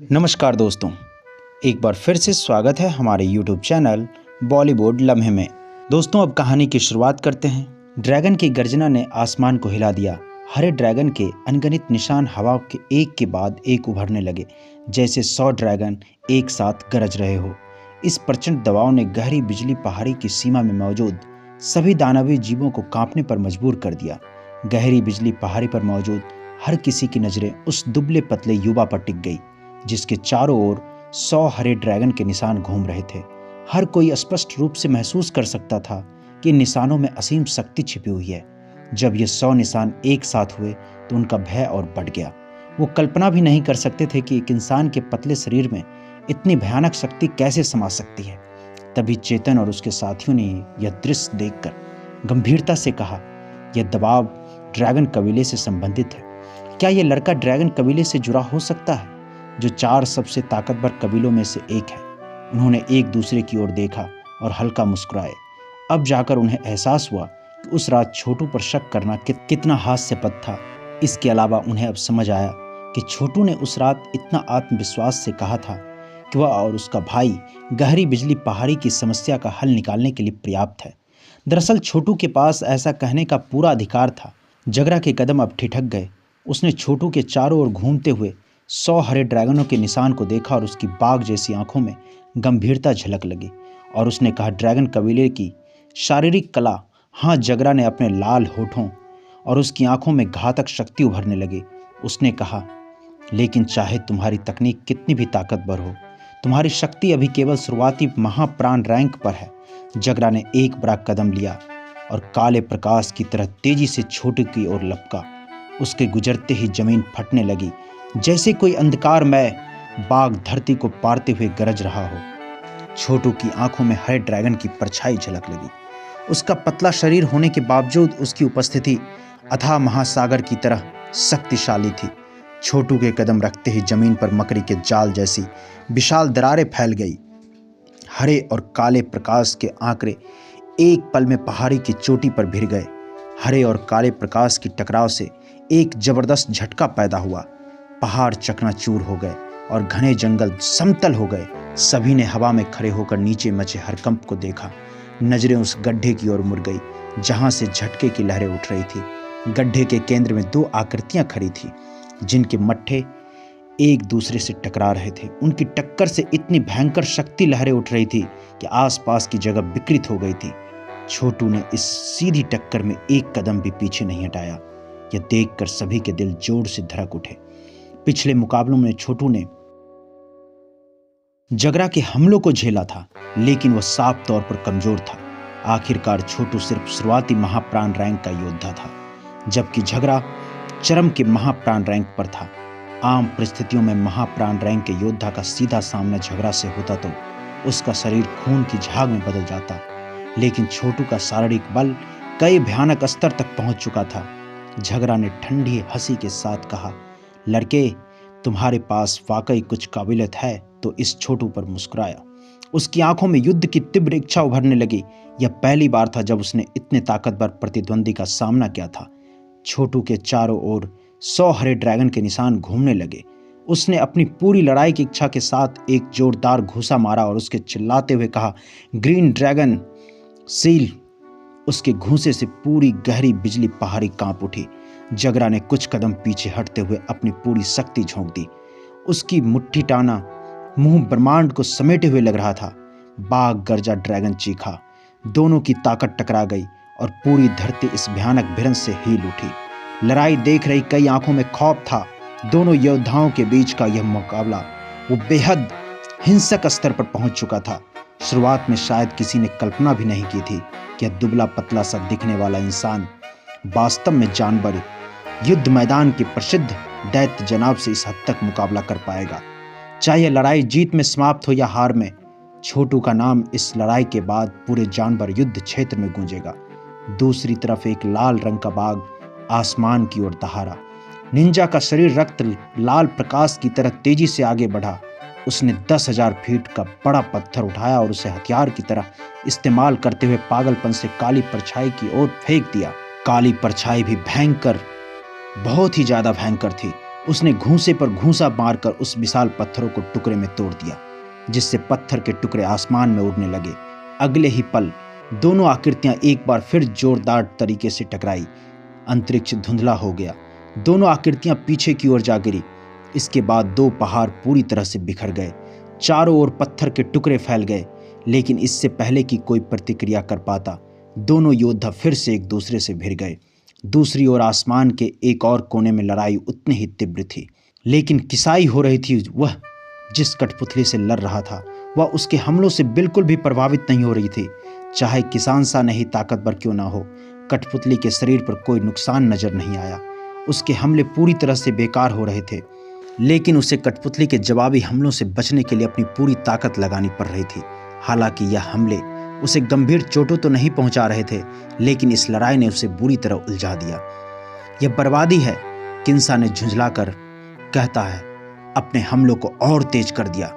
नमस्कार दोस्तों, एक बार फिर से स्वागत है हमारे YouTube चैनल बॉलीवुड लम्हे में। दोस्तों, अब कहानी की शुरुआत करते हैं। ड्रैगन की गर्जना ने आसमान को हिला दिया। हरे ड्रैगन के अनगिनत निशान हवा के एक के बाद एक उभरने लगे, जैसे 100 ड्रैगन एक साथ गरज रहे हो। इस प्रचंड दबाव ने गहरी बिजली पहाड़ी की सीमा में मौजूद सभी दानवीय जीवों को कांपने पर मजबूर कर दिया। गहरी बिजली पहाड़ी पर मौजूद हर किसी की नजरें उस दुबले पतले युवा पर टिक गई, जिसके चारों ओर 100 हरे ड्रैगन के निशान घूम रहे थे। हर कोई स्पष्ट रूप से महसूस कर सकता था कि इन निशानों में असीम शक्ति छिपी हुई है। जब ये 100 निशान एक साथ हुए तो उनका भय और बढ़ गया। वो कल्पना भी नहीं कर सकते थे कि एक इंसान के पतले शरीर में इतनी भयानक शक्ति कैसे समा सकती है। तभी चेतन और उसके साथियों ने यह दृश्य देखकर गंभीरता से कहा, यह दबाव ड्रैगन कबीले से संबंधित है। क्या यह लड़का ड्रैगन कबीले से जुड़ा हो सकता है, जो 4 सबसे ताकतवर कबीलों में से एक है? उन्होंने एक दूसरे की ओर देखा और हल्का मुस्कुराए। अब जाकर उन्हें एहसास हुआ कि उस रात छोटू पर शक करना कितना हास्यास्पद था। इसके अलावा उन्हें अब समझ आया कि छोटू ने उस रात इतना आत्मविश्वास से कहा था कि वह और उसका भाई गहरी बिजली पहाड़ी की समस्या का हल निकालने के लिए पर्याप्त है। दरअसल छोटू के पास ऐसा कहने का पूरा अधिकार था। जगरा के कदम अब ठिठक गए। उसने छोटू के चारों ओर घूमते हुए 100 हरे ड्रैगनों के निशान को देखा और उसकी बाघ जैसी आंखों में गंभीरता झलक लगी और उसने कहा, ड्रैगन कबीले की शारीरिक कला। हाँ, जगरा ने अपने लाल होठों और उसकी आंखों में घातक शक्ति उभरने लगी। उसने कहा, लेकिन चाहे तुम्हारी तकनीक कितनी भी ताकतवर हो, तुम्हारी शक्ति अभी केवल शुरुआती महाप्राण रैंक पर है। जगरा ने एक बड़ा कदम लिया और काले प्रकाश की तरह तेजी से छोटू की ओर लपका। उसके गुजरते ही जमीन फटने लगी, जैसे कोई अंधकारमय बाघ धरती को पारते हुए गरज रहा हो। छोटू की आंखों में हरे ड्रैगन की परछाई झलक लगी। उसका पतला शरीर होने के बावजूद उसकी उपस्थिति अथाह महासागर की तरह शक्तिशाली थी। छोटू के कदम रखते ही जमीन पर मकड़ी के जाल जैसी विशाल दरारें फैल गई। हरे और काले प्रकाश के आंकड़े एक पल में पहाड़ी की चोटी पर भिड़ गए। हरे और काले प्रकाश की टकराव से एक जबरदस्त झटका पैदा हुआ। पहाड़ चकनाचूर हो गए और घने जंगल समतल हो गए। सभी ने हवा में खड़े होकर नीचे मचे हरकंप को देखा। नजरें उस गड्ढे की ओर मुड़ गई जहां से झटके की लहरें उठ रही थी। गड्ढे के केंद्र में 2 आकृतियां खड़ी थी, जिनके मट्ठे एक दूसरे से टकरा रहे थे। उनकी टक्कर से इतनी भयंकर शक्ति लहरें उठ रही थी कि आसपास की जगह विकृत हो गई थी। छोटू ने इस सीधी टक्कर में एक कदम भी पीछे नहीं हटाया। यह देखकर सभी के दिल जोर से धड़क उठे। पिछले मुकाबलों में छोटू ने जगरा के हमलों को झेला था, लेकिन वह साफ तौर पर कमजोर था। आखिरकार छोटू सिर्फ शुरुआती महाप्राण रैंक का योद्धा था, जबकि झगड़ा चरम के महाप्राण रैंक पर था। आम परिस्थितियों में महाप्राण रैंक के योद्धा का सीधा सामना झगड़ा से होता तो उसका शरीर खून की झाग में बदल जाता, लेकिन छोटू का शारीरिक बल कई भयानक स्तर तक पहुंच चुका था। झगड़ा ने ठंडी हंसी के साथ कहा, लड़के, तुम्हारे पास वाकई कुछ काबिलियत है। तो इस छोटू पर मुस्कुराया। उसकी आंखों में युद्ध की तीव्र इच्छा उभरने लगी। यह पहली बार था जब उसने इतने ताकतवर प्रतिद्वंदी का सामना किया था। छोटू के चारों ओर 100 हरे ड्रैगन के निशान घूमने लगे। उसने अपनी पूरी लड़ाई की इच्छा के साथ एक जोरदार घूंसा मारा और उसके चिल्लाते हुए कहा, ग्रीन ड्रैगन सील। उसके घूंसे से पूरी गहरी बिजली पहाड़ी कांप उठी। जगरा ने कुछ कदम पीछे हटते हुए अपनी पूरी शक्ति झोंक दी। उसकी मुट्ठी टाना मुंह ब्रह्मांड को समेटे हुए लग रहा था। बाघ गर्जा, ड्रैगन चीखा। दोनों की ताकत टकरा गई और पूरी धरती इस भयानक भिड़ंत से हिल उठी। लड़ाई देख रही कई आंखों में खौफ था। दोनों योद्धाओं के बीच का यह मुकाबला वो बेहद हिंसक स्तर पर पहुंच चुका था। शुरुआत में शायद किसी ने कल्पना भी नहीं की थी कि यह दुबला पतला सा दिखने वाला इंसान वास्तव में जानवर युद्ध मैदान के प्रसिद्ध दैत्य जनाब से इस हद तक मुकाबला कर पाएगा। चाहे लड़ाई जीत में समाप्त हो या हार में, छोटू का नाम इस लड़ाई के बाद पूरे जानवर युद्ध क्षेत्र में गूंजेगा। दूसरी तरफ एक लाल रंग का बाघ आसमान की ओर दहाड़ा। निंजा का शरीर रक्त लाल प्रकाश की तरह तेजी से आगे बढ़ा। उसने 10,000 फीट का बड़ा पत्थर उठाया और उसे हथियार की तरह इस्तेमाल करते हुए पागलपन से काली परछाई की ओर फेंक दिया। काली परछाई भी भयंकर, बहुत ही ज्यादा भयंकर थी। उसने घूंसे पर घूंसा मारकर उस विशाल पत्थरों को टुकड़े में तोड़ दिया, जिससे पत्थर के टुकड़े आसमान में उड़ने लगे। अगले ही पल दोनों आकृतियां एक बार फिर जोरदार तरीके से टकराई। अंतरिक्ष धुंधला हो गया। दोनों आकृतियां पीछे की ओर जा गिरी। इसके बाद दो पहाड़ पूरी तरह से बिखर गए। चारों ओर पत्थर के टुकड़े फैल गए। लेकिन इससे पहले कि कोई प्रतिक्रिया कर पाता, दोनों योद्धा फिर से एक दूसरे से भिड़ गए। दूसरी ओर आसमान के एक और कोने में लड़ाई उतनी ही तीव्र थी, लेकिन किसाई हो रही थी। वह जिस कठपुतली से लड़ रहा था वह उसके हमलों से बिल्कुल भी प्रभावित नहीं हो रही थी। चाहे किसान सा नहीं ताकतवर क्यों ना हो, कठपुतली के शरीर पर कोई नुकसान नजर नहीं आया। उसके हमले पूरी तरह से बेकार हो रहे थे, लेकिन उसे कठपुतली के जवाबी हमलों से बचने के लिए अपनी पूरी ताकत लगानी पड़ रही थी। हालांकि यह हमले उसे गंभीर चोटों तो नहीं पहुंचा रहे थे, लेकिन इस लड़ाई ने उसे बुरी तरह उलझा दिया। यह बर्बादी है, किंसा ने झुंझलाकर कहता है, अपने हमलों को और तेज कर दिया।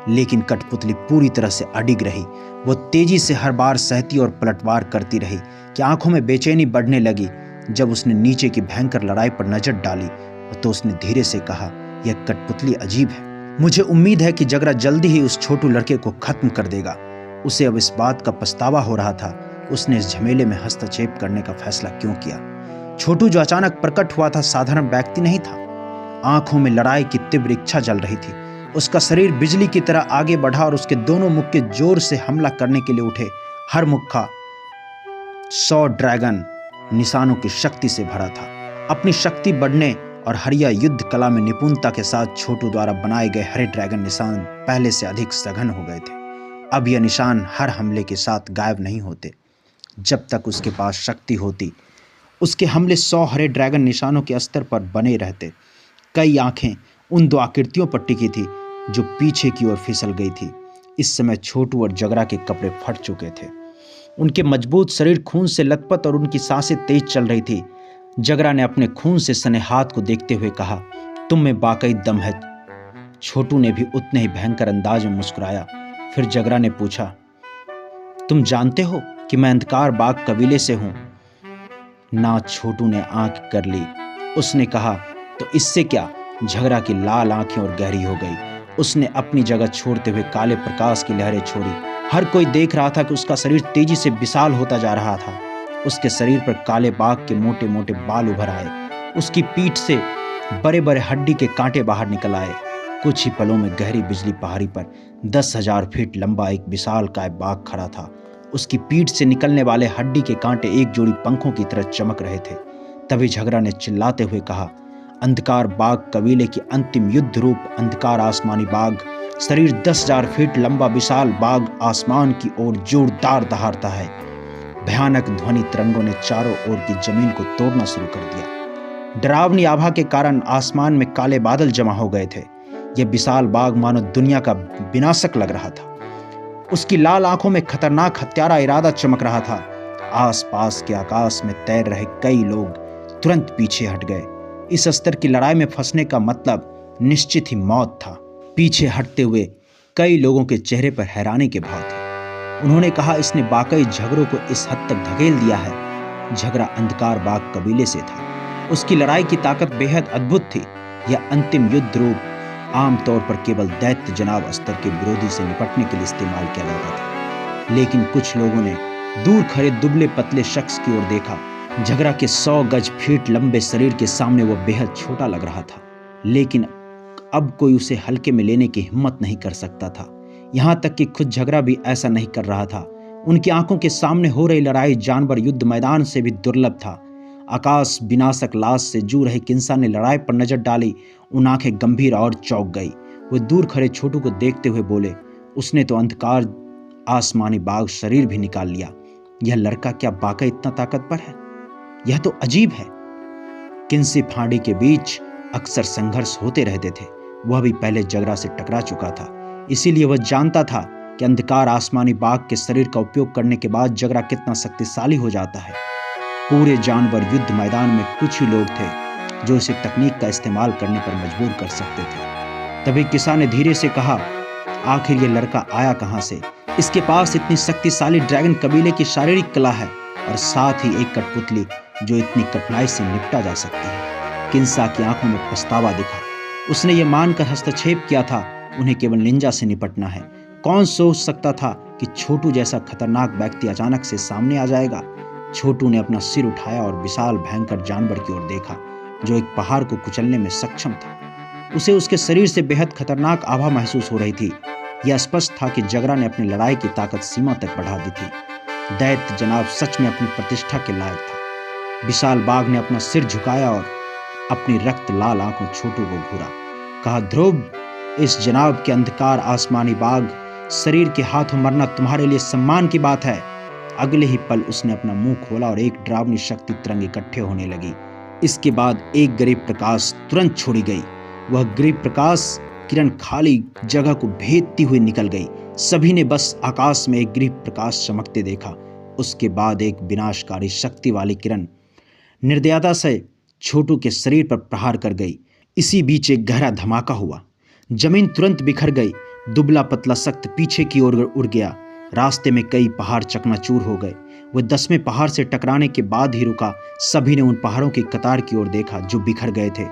लेकिन कठपुतली पूरी तरह से अडिग रही। वो तेजी से हर बार सहती और पलटवार करती रही कि आंखों में बेचैनी बढ़ने लगी। जब उसने नीचे की भयंकर लड़ाई पर नजर डाली तो उसने धीरे से कहा, यह कठपुतली अजीब है। मुझे उम्मीद है कि जगरा जल्दी ही उस छोटू लड़के को खत्म कर देगा। उसे अब इस बात का पछतावा हो रहा था, उसने इस झमेले में हस्तक्षेप करने का फैसला क्यों किया। छोटू जो अचानक प्रकट हुआ था साधारण व्यक्ति नहीं था। आंखों में लड़ाई की तीव्र इच्छा जल रही थी। उसका शरीर बिजली की तरह आगे बढ़ा और उसके दोनों मुक्के जोर से हमला करने के लिए उठे। हर मुक्का 100 ड्रैगन निशानों की शक्ति से भरा था। अपनी शक्ति बढ़ने और हरिया युद्ध कला में निपुणता के साथ छोटू द्वारा बनाए गए हरे ड्रैगन निशान पहले से अधिक सघन हो गए थे। अब यह निशान हर हमले के साथ गायब नहीं होते। जब तक उसके पास शक्ति होती, उसके हमले 100 हरे ड्रैगन निशानों के स्तर पर बने रहते। कई आंखें उन दो आकृतियों पर टिकी थी जो पीछे की ओर फिसल गई थी। इस समय छोटू और जगरा के कपड़े फट चुके थे। उनके मजबूत शरीर खून से लथपथ और उनकी सांसें तेज चल रही थी। जगरा ने अपने खून से सने हाथ को देखते हुए कहा, तुम में वाकई दम है। छोटू ने भी उतने ही भयंकर अंदाज में मुस्कुराया। फिर जगरा ने पूछा, तुम जानते हो कि मैं अंधकार बाग कबीले से हूं? ना, छोटू ने आंख कर ली। उसने कहा, तो इससे क्या? झगड़ा की लाल आंखें और गहरी हो गई। उसने अपनी जगह छोड़ते हुए काले प्रकाश की लहरें छोड़ी। हर कोई देख रहा था कि उसका शरीर तेजी से विशाल होता जा रहा था। उसके शरीर पर काले बाघ के मोटे मोटे बाल उभर आए। उसकी पीठ से बड़े बड़े हड्डी के कांटे बाहर निकल आए। कुछ ही पलों में गहरी बिजली पहाड़ी पर 10,000 फीट लंबा एक विशालकाय बाघ खड़ा था। उसकी पीठ से निकलने वाले हड्डी के कांटे एक जोड़ी पंखों की तरह चमक रहे थे। तभी झगड़ा ने चिल्लाते हुए कहा, अंधकार बाघ कबीले की अंतिम युद्ध रूप अंधकार आसमानी बाघ, शरीर 10,000 फीट लंबा विशाल बाघ आसमान की ओर जोरदार दहाड़ता है। भयानक ध्वनि तरंगों ने चारों ओर की जमीन को तोड़ना शुरू कर दिया। डरावनी आभा के कारण आसमान में काले बादल जमा हो गए थे। यह विशाल बाघ मानो दुनिया का विनाशक लग रहा था। उसकी लाल आंखों में खतरनाक हत्यारा इरादा चमक रहा था। आसपास के आकाश में तैर रहे कई लोग तुरंत पीछे हट गए। इस स्तर की लड़ाई में फंसने का मतलब निश्चित ही मौत था। पीछे हटते हुए कई लोगों के चेहरे पर हैरानी के भाव थे। उन्होंने कहा, इसने वाकई झगड़ों को इस हद तक धकेल दिया है। झगड़ा अंधकार बाघ कबीले से था। उसकी लड़ाई की ताकत बेहद अद्भुत थी। यह अंतिम युद्ध रूप आमतौर पर केवल दैत्य जनाब स्तर के विरोधी से निपटने के लिए इस्तेमाल किया जाता था। लेकिन कुछ लोगों ने दूर खड़े दुबले पतले शख्स की ओर देखा। झगड़ा के 100 गज फीट लंबे शरीर के सामने वह बेहद छोटा लग रहा था, लेकिन अब कोई उसे हल्के में लेने की हिम्मत नहीं कर सकता था। यहां तक कि खुद झगड़ा भी ऐसा नहीं कर रहा था। उनकी आंखों के सामने हो रही लड़ाई जानवर युद्ध मैदान से भी दुर्लभ था। आकाश विनाशक लाश से जू रहे किंसा ने लड़ाई पर नजर डाली। उन आंखें गंभीर और चौंक गई। वे दूर खड़े छोटू को देखते हुए बोले, उसने तो अंधकार आसमानी बाघ शरीर भी निकाल लिया। यह लड़का क्या वाकई इतना ताकतवर है? यह तो अजीब है। किंसी फांडी के बीच अक्सर संघर्ष होते रहते थे। वह भी पहले झगड़ा से टकरा चुका था, इसीलिए वह जानता था कि अंधकार आसमानी बाघ के शरीर का उपयोग करने के बाद झगड़ा कितना शक्तिशाली हो जाता है। पूरे जानवर युद्ध मैदान में कुछ ही लोग थे जो इस तकनीक का इस्तेमाल करने पर मजबूर कर सकते थे। तभी किसान ने धीरे से कहा, आखिर ये लड़का आया कहां से? इसके पास इतनी शक्तिशाली ड्रैगन कबीले की शारीरिक कला है और साथ ही एक कठपुतली जो इतनी कठिनाई से निपटा जा सकती है। किंसा की आंखों में पछतावा दिखा। उसने ये मानकर हस्तक्षेप किया था उन्हें केवल निंजा से निपटना है। कौन सोच सकता था कि छोटू जैसा खतरनाक व्यक्ति अचानक से सामने आ जाएगा। छोटू ने अपना सिर उठाया और विशाल भयंकर जानवर की ओर देखा जो एक पहाड़ को कुचलने में सक्षम था। उसे उसके शरीर से बेहद खतरनाक आभा महसूस हो रही थी। यह स्पष्ट था कि जगरा ने अपनी लड़ाई की ताकत सीमा तक बढ़ा दी थी। दैत्य जनाब सच में अपनी प्रतिष्ठा के लायक था। विशाल बाघ ने अपना सिर झुकाया और अपनी रक्त लाल आंखों छोटू को घूरा। कहा, ध्रुव, इस जनाब के अंधकार आसमानी बाघ शरीर के हाथों मरना तुम्हारे लिए सम्मान की बात है। अगले ही पल उसने अपना मुंह खोला और एक डरावनी शक्ति तरंग इकट्ठे होने लगी। इसके बाद एक गरीब प्रकाश तुरंत छोड़ी गई। वह गरीब प्रकाश किरण खाली जगह को भेदती हुई निकल गई। सभी ने बस आकाश में एक गरीब प्रकाश चमकते देखा। उसके बाद एक विनाशकारी शक्ति वाली किरण निर्दयता से छोटू के शरीर पर प्रहार कर गई। इसी बीच एक गहरा धमाका हुआ। जमीन तुरंत बिखर गई। दुबला पतला सख्त पीछे की ओर उड़ गया। रास्ते में कई पहाड़ चकनाचूर हो गए। वह 10वें पहाड़ से टकराने के बाद ही रुका। सभी ने उन पहाड़ों की कतार की ओर देखा जो बिखर गए थे।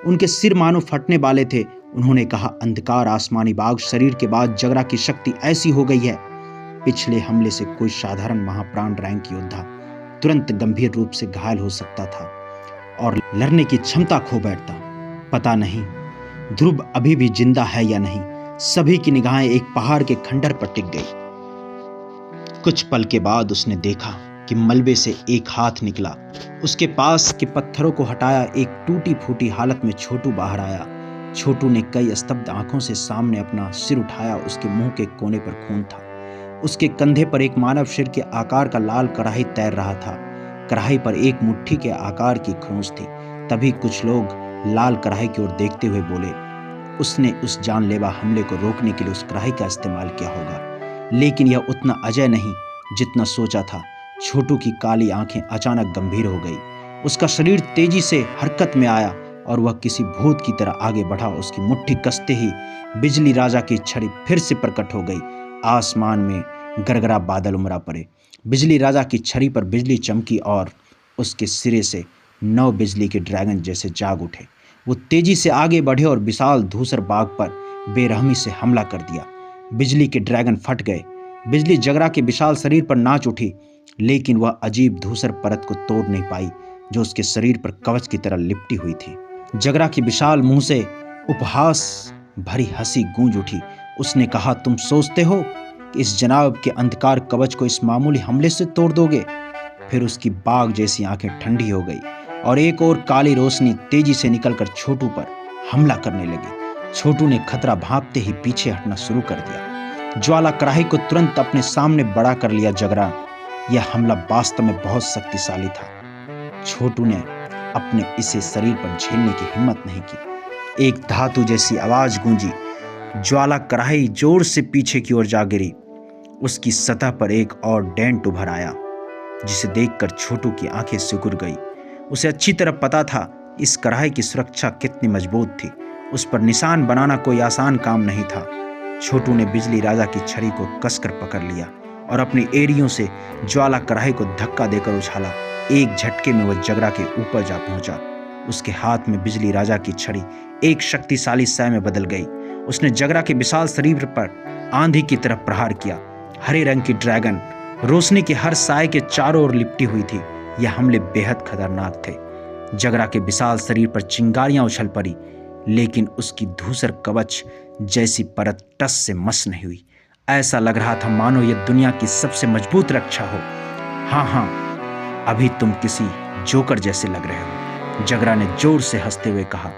उनके सिर मानो फटने वाले थे। उन्होंने कहा, अंधकार आसमानी बाघ शरीर के बाद जगरा की शक्ति ऐसी हो गई है। पिछले हमले से कोई साधारण महाप्राण रैंक योद्धा तुरंत गंभीर रूप से घायल हो सकता था और लड़ने की क्षमता खो बैठता। पता नहीं ध्रुव अभी भी जिंदा है या नहीं। सभी की निगाहें एक पहाड़ के खंडर पर टिक गई। कुछ पल के बाद उसने देखा कि मलबे से एक हाथ निकला। उसके पास के पत्थरों को हटाया। एक टूटी फूटी हालत में छोटू बाहर आया। छोटू ने कई स्तब्ध आंखों से सामने अपना सिर उठाया। उसके मुंह के कोने पर खून था। उसके कंधे पर एक मानव सिर के आकार का लाल कढ़ाई तैर रहा था। कढ़ाई पर एक मुट्ठी के आकार की खरोंच थी। तभी कुछ लोग लाल कढ़ाई की ओर देखते हुए बोले, उसने उस जानलेवा हमले को रोकने के लिए उस कढ़ाई का इस्तेमाल किया होगा। लेकिन यह उतना अजय नहीं जितना सोचा था। छोटू की काली आंखें अचानक गंभीर हो गई। उसका शरीर तेजी से हरकत में आया और वह किसी भूत की तरह आगे बढ़ा। उसकी मुट्ठी कसते ही बिजली राजा की छड़ी फिर से प्रकट हो गई। आसमान में गरगरा बादल उमड़ा पड़े। बिजली राजा की छड़ी पर बिजली चमकी और उसके सिरे से 9 बिजली के ड्रैगन जैसे जाग उठे। वो तेजी से आगे बढ़े और विशाल धूसर बाघ पर बेरहमी से हमला कर दिया। बिजली के ड्रैगन फट गए। बिजली जगरा के विशाल शरीर पर नाच उठी, लेकिन वह अजीब धूसर परत को तोड़ नहीं पाई जो उसके शरीर पर कवच की तरह लिपटी हुई थी। जगरा के विशाल मुंह से उपहास भरी हंसी गूंज उठी। उसने कहा, तुम सोचते हो कि इस जनाब के अंधकार कवच को इस मामूली हमले से तोड़ दोगे? फिर उसकी बाघ जैसी आंखें ठंडी हो गई और एक और काली रोशनी तेजी से निकलकर छोटू पर हमला करने लगी। छोटू ने खतरा भांपते ही पीछे हटना शुरू कर दिया। ज्वाला कढ़ाई को तुरंत अपने सामने बड़ा कर लिया जगरा। यह हमला वास्तव में बहुत शक्तिशाली था। छोटू ने अपने इसे शरीर पर झेलने की हिम्मत नहीं की। एक धातु जैसी आवाज गूंजी। ज्वाला कढ़ाई जोर से पीछे की ओर जा गिरी। उसकी सतह पर एक और डेंट उभर आया जिसे देखकर छोटू की आंखें सिकुड़ गई। उसे अच्छी तरह पता था इस कढ़ाई की सुरक्षा कितनी मजबूत थी। उस पर निशान बनाना कोई आसान काम नहीं था। छोटू ने बिजली राजा की छड़ी को कसकर पकड़ लिया और अपनी एड़ियों से ज्वाला कढ़ाई को धक्का देकर उछाला। एक झटके में वह जगरा के ऊपर जा पहुंचा। उसके हाथ में बिजली राजा की छड़ी एक शक्तिशाली साय में बदल गई। उसने जगरा के विशाल शरीर पर आंधी की तरह प्रहार किया। हरे रंग की ड्रैगन रोशनी के हर साय के चारों ओर लिपटी हुई थी। यह हमले बेहद खतरनाक थे। जगरा के विशाल शरीर पर चिंगारियां उछल पड़ी, लेकिन उसकी धूसर कवच जैसी परत टस से मस नहीं हुई। ऐसा लग रहा था मानो यह दुनिया की सबसे मजबूत रक्षा हो। हाँ, अभी तुम किसी जोकर जैसे लग रहे हो, जगरा ने जोर से हंसते हुए कहा।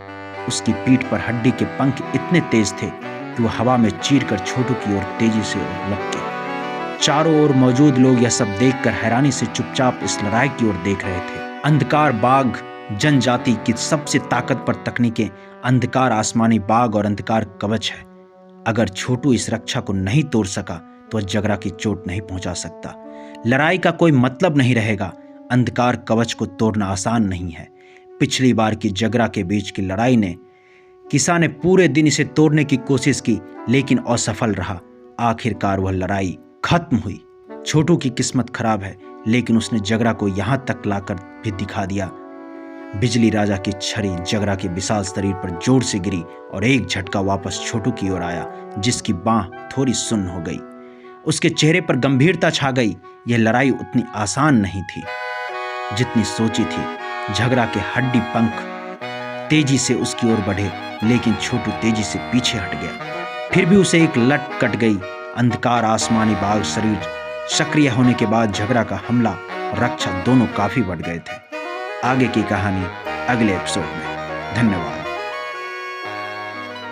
उसकी पीठ पर हड्डी के पंख इतने तेज थे कि वह हवा में चीरकर छोटू की ओर तेजी से लपके। चारों ओर मौजूद लोग यह सब देखकर हैरानी से चुपचाप इस लड़ाई की ओर देख रहे थे। अंधकार बाघ जनजाति की सबसे ताकतवर तकनीकें अंधकार आसमानी बाघ और अंधकार कवच है। अगर छोटू इस रक्षा को नहीं तोड़ सका तो वह जगरा की चोट नहीं पहुंचा सकता। लड़ाई का कोई मतलब नहीं रहेगा। अंधकार कवच को तोड़ना आसान नहीं है। पिछली बार की जगरा के बीच की लड़ाई ने किसा ने पूरे दिन इसे तोड़ने की कोशिश की, लेकिन असफल रहा। आखिरकार वह लड़ाई खत्म हुई। छोटू की किस्मत खराब है, लेकिन उसने जगरा को यहां तक लाकर भी दिखा दिया। बिजली राजा की छड़ी झगड़ा के विशाल शरीर पर जोर से गिरी और एक झटका वापस छोटू की ओर आया, जिसकी बांह थोड़ी सुन्न हो गई। उसके चेहरे पर गंभीरता छा गई। यह लड़ाई उतनी आसान नहीं थी जितनी सोची थी। झगड़ा के हड्डी पंख तेजी से उसकी ओर बढ़े, लेकिन छोटू तेजी से पीछे हट गया। फिर भी उसे एक लट कट गई। अंधकार आसमानी बाघ शरीर सक्रिय होने के बाद झगड़ा का हमला और रक्षा दोनों काफी बढ़ गए थे। आगे की कहानी अगले एपिसोड में। धन्यवाद।